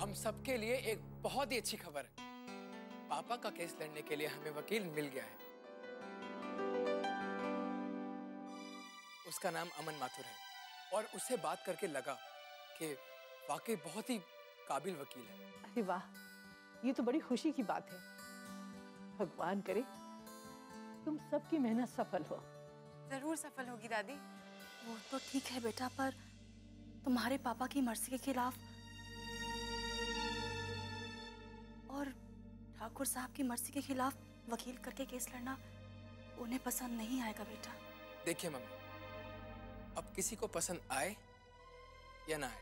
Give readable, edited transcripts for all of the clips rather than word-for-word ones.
हम सबके लिए एक बहुत ही अच्छी खबर है। पापा का केस लड़ने के लिए हमें वकील मिल गया है। उसका नाम अमन माथुर है और उससे बात करके लगा कि वाकई बहुत ही काबिल वकील है। अरे वाह, ये तो बड़ी खुशी की बात है। भगवान करे तुम सबकी मेहनत सफल हो। जरूर सफल होगी दादी। वो तो ठीक है बेटा, पर तुम्हारे पापा की मर्जी के खिलाफ और ठाकुर साहब की मर्जी के खिलाफ वकील करके केस लड़ना उन्हें पसंद नहीं आएगा बेटा। देखिए मम्मी, अब किसी को पसंद आए या ना आए,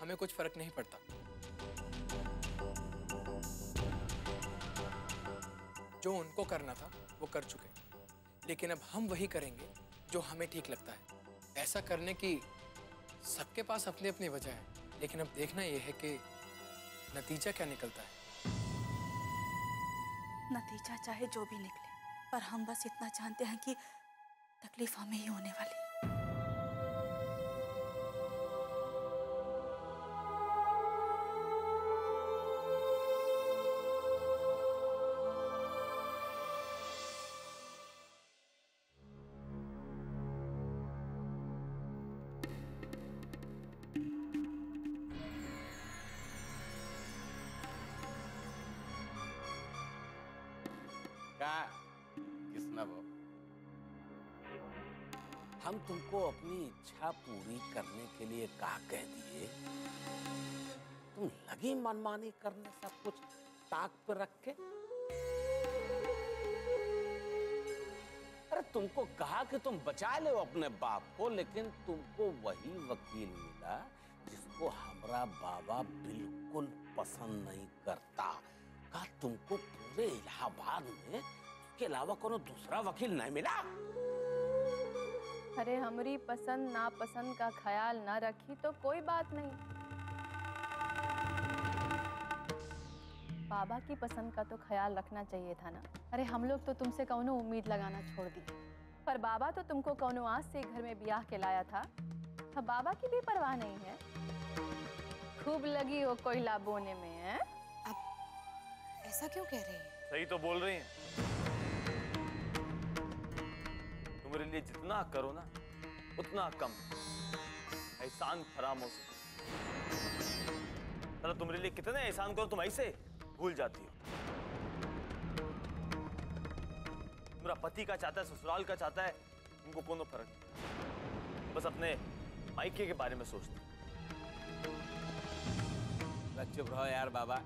हमें कुछ फर्क नहीं पड़ता। जो उनको करना था वो कर चुके, लेकिन अब हम वही करेंगे जो हमें ठीक लगता है। ऐसा करने की सबके पास अपनी अपनी वजह है, लेकिन अब देखना यह है कि नतीजा क्या निकलता है। नतीजा चाहे जो भी निकले, पर हम बस इतना जानते हैं कि तकलीफ हमें ही होने वाली है। क्या किसना वो? हम तुमको अपनी इच्छा पूरी करने के लिए क्या कह दिए? तुम लगी मनमानी करने, सब कुछ ताक पे रख के। अरे तुमको कहा कि तुम बचा लो अपने बाप को, लेकिन तुमको वही वकील मिला जिसको हमारा बाबा बिल्कुल पसंद नहीं करता। कहा तुमको पूरे इलाहाबाद में उसके अलावा कोनो दूसरा वकील नहीं मिला? अरे हमारी पसंद नापसंद का ख्याल ना रखी तो कोई बात नहीं। बाबा की पसंद का तो ख्याल रखना चाहिए था ना। अरे हम लोग तो तुमसे कौनो उम्मीद लगाना छोड़ दी, पर बाबा तो तुमको कौनो आज से घर में ब्याह के लाया था। अब बाबा की भी परवाह नहीं है। खूब लगी हो कोयला बोने में है। ऐसा क्यों कह रही है? सही तो बोल रही हैं। तुम मेरे लिए जितना करो ना उतना कम। एहसान फरामोश। चलो तुम मेरे लिए कितने एहसान करो तुम ऐसे भूल जाती हो। मेरा पति का चाहता है, ससुराल का चाहता है, उनको कोनो फर्क नहीं। बस अपने मायके के बारे में सोचते। चुप रहो यार बाबा।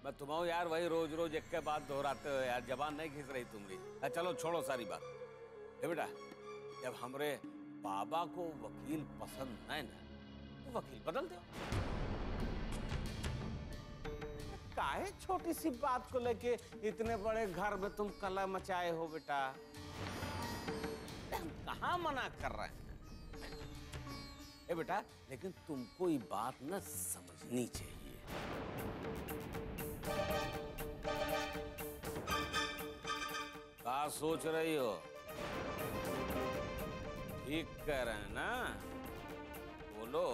मैं तुम्हारा यार वही रोज रोज एक के बात दोहराते हो यार, जबान नहीं खींच रही तुम्हारी। चलो छोड़ो सारी बात। बेटा, जब हमरे बाबा को वकील पसंद नहीं ना, तो वकील बदल दो। काहे छोटी सी बात को लेके इतने बड़े घर में तुम कला मचाए हो बेटा? हम कहाँ मना कर रहे हैं बेटा, लेकिन तुमको ये बात ना समझनी चाहिए। क्या सोच रही हो? ठीक कह रहे हैं ना? बोलो।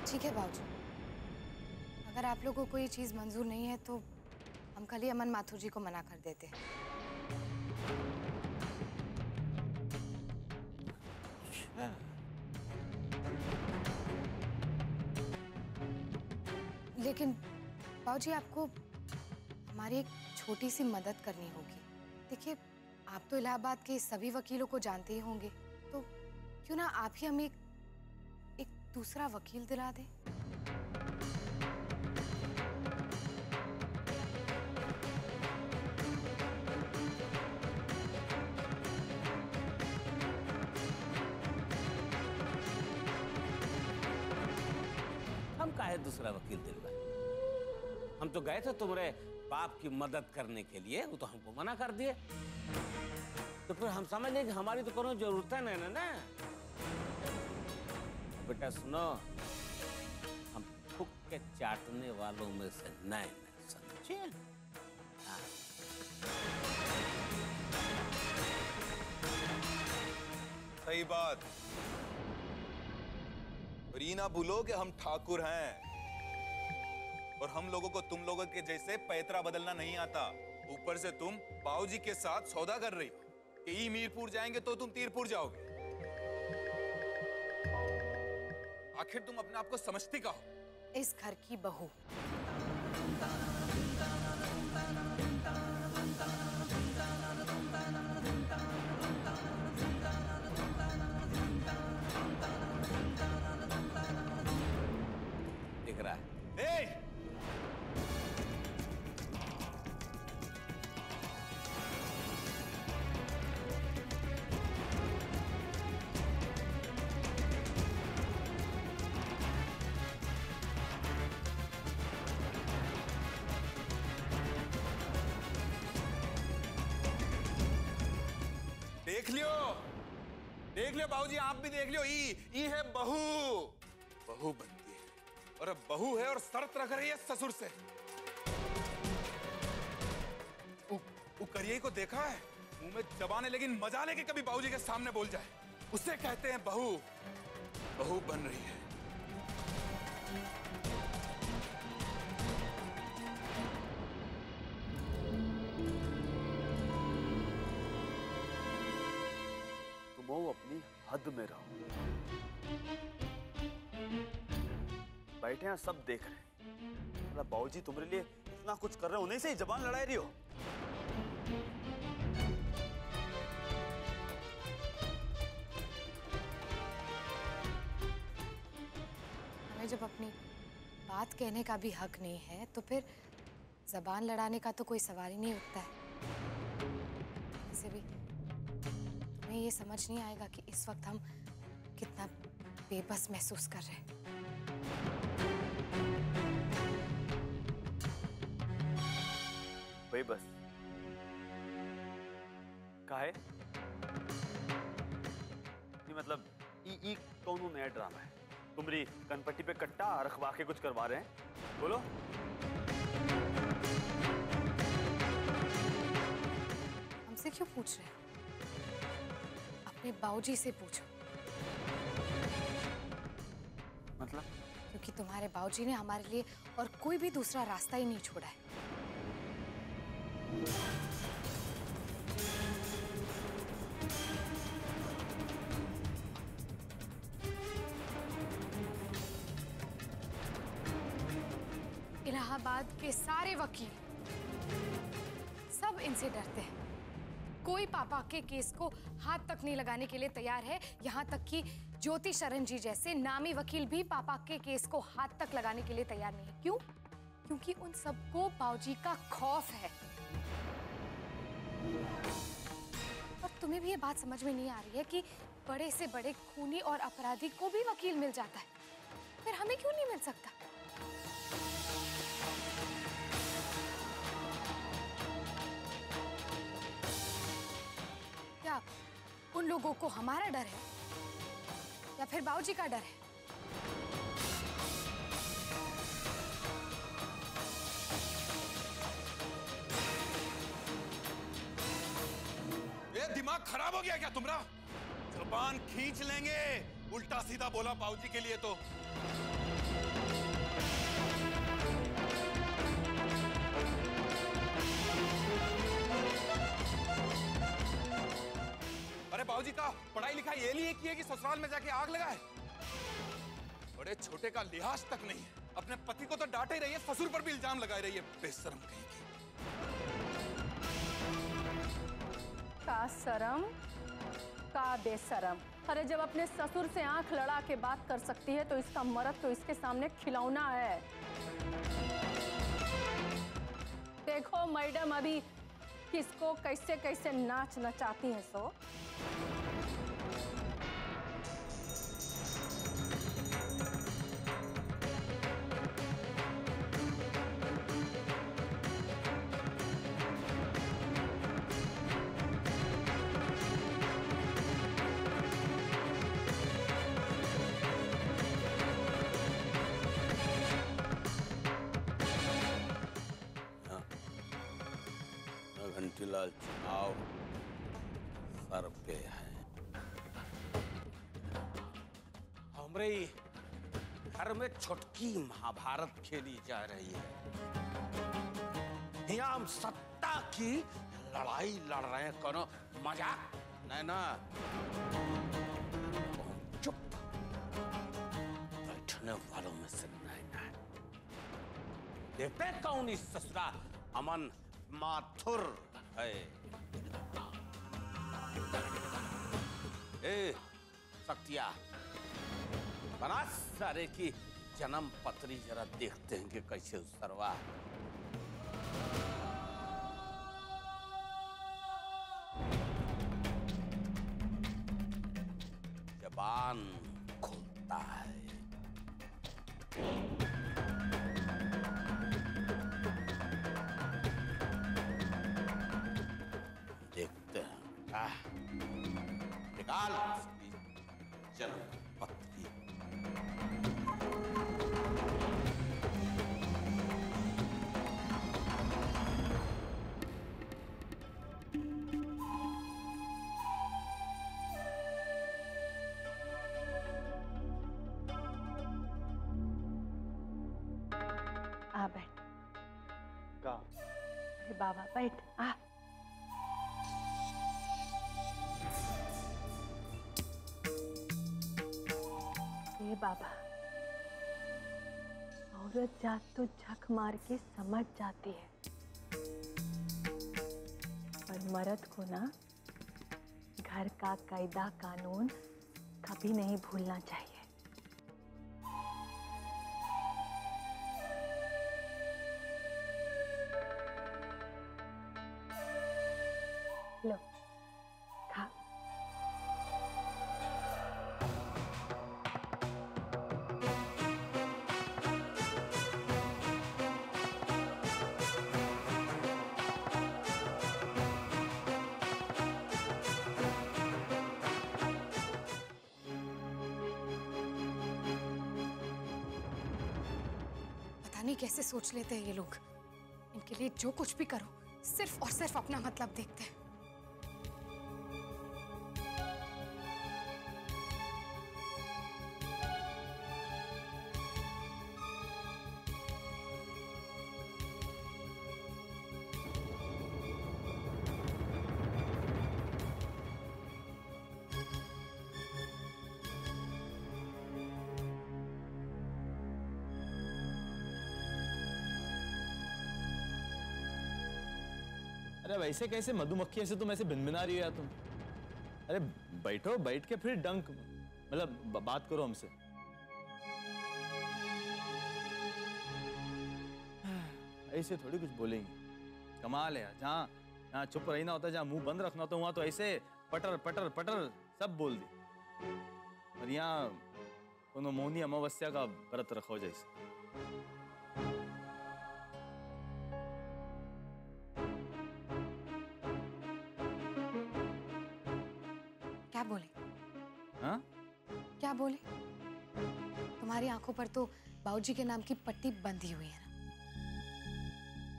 ठीक है बाबूजी, अगर आप लोगों को कोई चीज मंजूर नहीं है तो हम कल ही अमन माथुर जी को मना कर देते हैं। लेकिन बाबूजी, आपको हमारी एक छोटी सी मदद करनी होगी। देखिए, आप तो इलाहाबाद के सभी वकीलों को जानते ही होंगे, तो क्यों ना आप ही हमें एक दूसरा वकील दिला दें? हम काहे दूसरा वकील दिलवाए? हम तो गए थे तुम्हारे बाप की मदद करने के लिए, वो तो हमको मना कर दिए। तो फिर हम समझ लें कि हमारी तो कोनो जरूरत है नहीं ना। बेटा सुनो, हम फूक के चाटने वालों में से नहीं, समझे? हाँ। सही बात। और ये ना भूलो कि हम ठाकुर हैं और हम लोगों को तुम लोगों के जैसे पैतरा बदलना नहीं आता। ऊपर से तुम बाबूजी के साथ सौदा कर रही हो कि ये मीरपुर जाएंगे तो तुम तीरपुर जाओगे। आखिर तुम अपने आप को समझती का हो? इस घर की बहू। दिख रहा है? देख लियो बाबूजी, आप भी देख लियो। ई है बहू। बहू बनती है और अब बहू है और शर्त रख रही है ससुर से। वो करिए को देखा है, मुंह में जबान, लेकिन मजा लेके कभी बाबूजी के सामने बोल जाए, उसे कहते हैं बहू। बहू बन रही है। तुम अपनी हद में रहो। बैठे हैं सब देख रहे हैं। मतलब बाबूजी तुम्हारे लिए इतना कुछ कर रहे हो, उन्हीं से ही जबान लड़ाई रही हो। हमें जब अपनी बात कहने का भी हक नहीं है तो फिर जबान लड़ाने का तो कोई सवाल ही नहीं उठता है। वैसे भी तुम्हें ये समझ नहीं आएगा कि इस वक्त हम कितना बेबस महसूस कर रहे हैं। बेबस काहे? मतलब ई कौन नया ड्रामा है? तुम्हारी कनपट्टी पे कट्टा रखवा के कुछ करवा रहे हैं? बोलो। हमसे क्यों पूछ रहे हो? अपने बाबूजी से पूछो। मतलब? क्योंकि तुम्हारे बाबूजी ने हमारे लिए और कोई भी दूसरा रास्ता ही नहीं छोड़ा है। इलाहाबाद के सारे वकील सब इनसे डरते हैं। कोई पापा के केस को हाथ तक नहीं लगाने के लिए तैयार है। यहाँ तक कि ज्योति शरण जी जैसे नामी वकील भी पापा के केस को हाथ तक लगाने के लिए तैयार नहीं है। क्यों? क्योंकि उन सबको बाबूजी का खौफ है। और तुम्हें भी ये बात समझ में नहीं आ रही है कि बड़े से बड़े खूनी और अपराधी को भी वकील मिल जाता है, फिर हमें क्यों नहीं मिल सकता? क्या उन लोगों को हमारा डर है या फिर बाबूजी का डर है? ये दिमाग खराब हो गया क्या तुम्हारा? जुबान खींच लेंगे। उल्टा सीधा बोला बाबूजी के लिए तो। अरे बाबूजी का पढ़ाई लिखाई ये लिए की है कि ससुराल में जाके आग लगाए? बड़े छोटे का लिहाज तक नहीं है। अपने पति को तो डांटे ही रही है, ससुर पर भी इल्जाम लगाए रही है। बेशरम कहीं की। का शरम का बेशरम। अरे जब अपने ससुर से आंख लड़ा के बात कर सकती है तो इसका मर्द तो इसके सामने खिलौना है। देखो मैडम अभी किसको कैसे कैसे नाच नचाती हैं सो। घंटीलाल चुनाव सर पे है। तुम्हारे घर में छुटकी महाभारत खेली जा रही है। यहाँ हम सत्ता की लड़ाई लड़ रहे हैं, करो मजाक नहीं ना। चुप बैठने वालों में से नहीं ना। देखते कौन इस ससुरा अमन माथुर है। ए शक्तिया, बना सारे की जन्म पत्री जरा देखते हैं कि कैसे उसरवा। जबान खुलता है। देखते हैं निकाल जन्म पत्री। आ बैठ। का अरे बाबा बैठ, आ। ये बाबा, औरत जात तो झक मार के समझ जाती है, पर मर्द को ना घर का कायदा कानून कभी नहीं भूलना चाहिए। लो खा। पता नहीं कैसे सोच लेते हैं ये लोग। इनके लिए जो कुछ भी करो सिर्फ और सिर्फ अपना मतलब देखते हैं। अरे वैसे कैसे मधुमक्खी से तुम ऐसे भिनभिना रही हो यार तुम? अरे बैठो, बैठ के फिर डंक मतलब बात करो हमसे। ऐसे थोड़ी कुछ बोलेंगे। कमाल है यार, जहाँ चुप रहना होता है, जहाँ मुंह बंद रखना होता है, वहां तो ऐसे पटर पटर पटर सब बोल दी। और यहाँ कोनो मौनी अमावस्या का व्रत रखो जैसे। क्या बोले? हाँ? क्या बोले? तुम्हारी आंखों पर तो बाबूजी के नाम की पट्टी बंधी हुई है ना।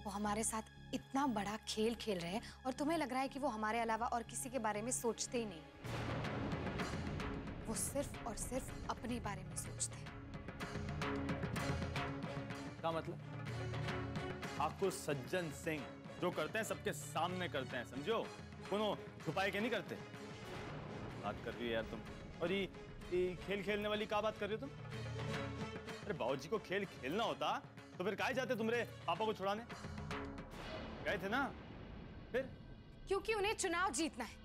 वो हमारे साथ इतना बड़ा खेल खेल रहे हैं और तुम्हें लग रहा है कि वो हमारे अलावा और किसी के बारे में सोचते ही नहीं। वो सिर्फ और सिर्फ अपने बारे में सोचते हैं। क्या मतलब? आपको सज्जन सिंह जो करते हैं सबके सामने करते हैं, समझो? कोनो छुपाए के नहीं करते। बात कर रही हो यार तुम। और ये खेल खेलने वाली क्या बात कर रही हो तुम? अरे बाबूजी को खेल खेलना होता तो फिर काहे जाते तुम्हारे पापा को छुड़ाने? गए थे ना फिर? क्योंकि उन्हें चुनाव जीतना है।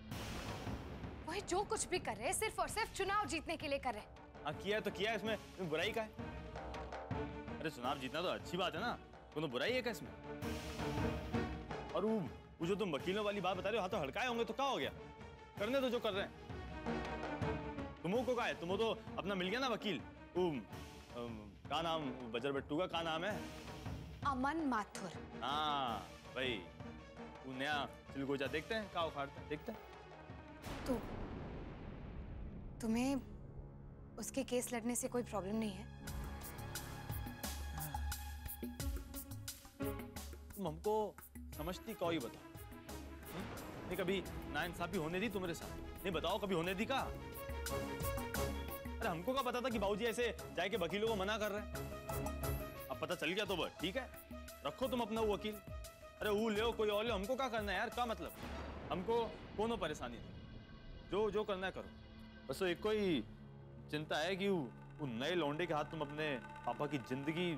वही जो कुछ भी कर रहे हैं सिर्फ और सिर्फ चुनाव जीतने के लिए कर रहे हैं। हाँ किया तो किया, इसमें बुराई का है? अरे चुनाव जीतना तो अच्छी बात है ना, कोनो बुराई है क्या इसमें? और वो जो तुम वकीलों वाली बात बता रहे हो, हाँ तो हड़काए होंगे तो क्या हो गया? करने तो जो कर रहे हैं। तुमको का है? तुमको तो अपना मिल गया ना वकील। का नाम बजर बट्टू का नाम है? अमन माथुर। हाँ भाई, वो नया चिलगोजा देखते हैं, का उखाड़ते हैं, देखते हैं। तो तुम्हें उसके केस लड़ने से कोई प्रॉब्लम नहीं है? तुम हमको समझती कौन ही बताओ। नहीं कभी नाइंसाफी होने दी तुम्हारे साथ? नहीं बताओ कभी होने दी का? अरे हमको क्या पता था कि बाबूजी ऐसे जाके वकीलों को मना कर रहे हैं। अब पता चल गया तो बस ठीक है, रखो तुम अपना वो वकील। अरे वो ले कोई और ले, हमको क्या करना है यार, क्या मतलब, हमको कोनो परेशानी नहीं, जो जो करना है करो। बस तो एक कोई चिंता है कि वो नए लौंडे के हाथ तुम अपने पापा की जिंदगी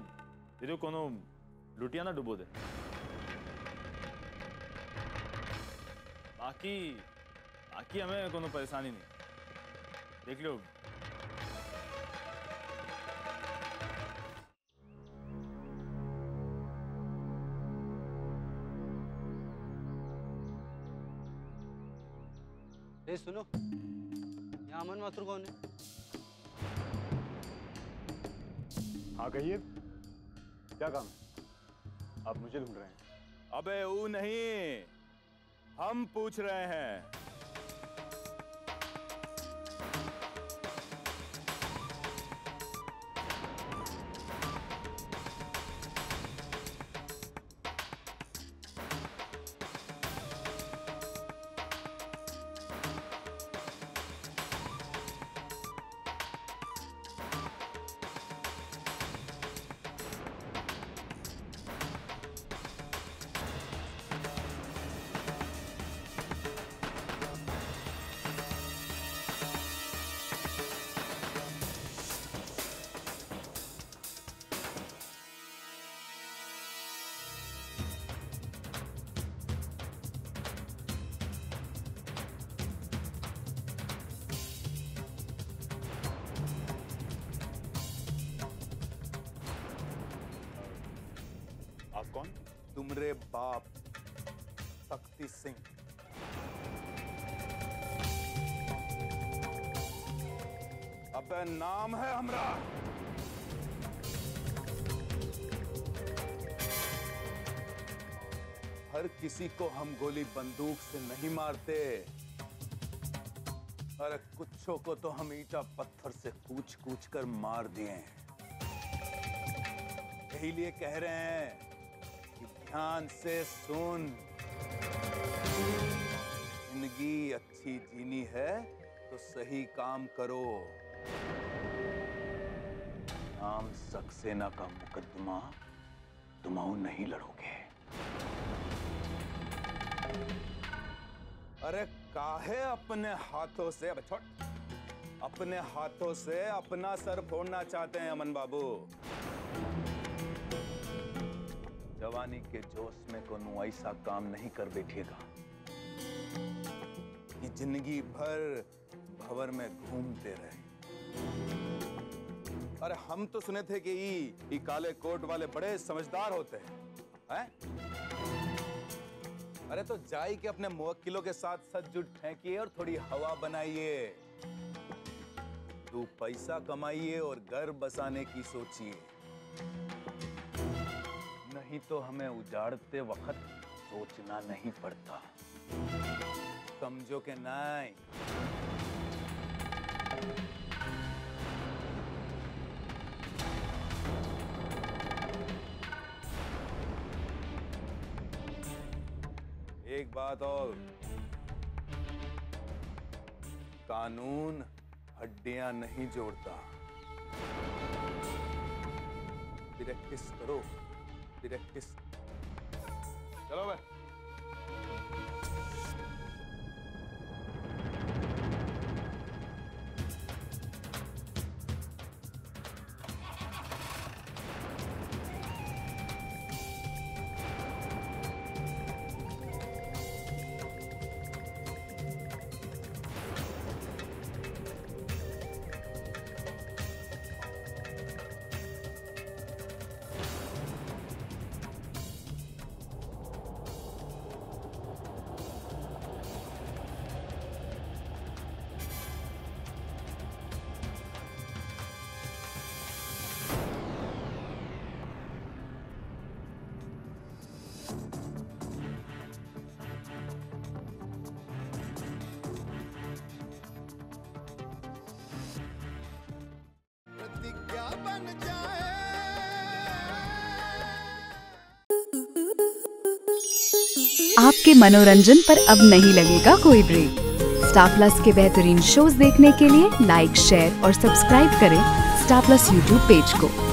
दे दो, कोनो लुटिया ना डुबो दे। बाकी हमें कोनो परेशानी नहीं, देख लो। सुनो, यहाँ अमन माथुर कौन है? हाँ कहिए, क्या काम है? आप मुझे ढूंढ रहे हैं? अबे वो नहीं, हम पूछ रहे हैं। आप कौन? तुमरे बाप शक्ति सिंह। अबे नाम है हमरा। हर किसी को हम गोली बंदूक से नहीं मारते। अरे कुछों को तो हम ईंटा पत्थर से कूच कूच कर मार दिए। यही लिए कह रहे हैं कि ध्यान से सुन, जिंदगी अच्छी जीनी है तो सही काम करो। नाम सक्सेना का मुकदमा तुम नहीं लड़ोगे। अरे काहे अपने हाथों से, अब छोड़, अपने हाथों से अपना सर फोड़ना चाहते हैं अमन बाबू। जवानी के जोश में कोनो ऐसा काम नहीं कर बैठिएगा कि जिंदगी भर भंवर में घूमते रहे। अरे हम तो सुने थे कि ये काले कोट वाले बड़े समझदार होते हैं। अरे तो जाई के अपने मुवक्किलों के साथ सच जुट फेंकिए और थोड़ी हवा बनाइए। तू पैसा कमाइए और घर बसाने की सोचिए, नहीं तो हमें उजाड़ते वक्त सोचना नहीं पड़ता। समझो के नहीं? एक बात और, कानून हड्डियां नहीं जोड़ता। प्रैक्टिस करो, प्रैक्टिस। चलो भाई। आपके मनोरंजन पर अब नहीं लगेगा कोई ब्रेक। स्टार प्लस के बेहतरीन शोज देखने के लिए लाइक, शेयर और सब्सक्राइब करें स्टार प्लस यूट्यूब पेज को।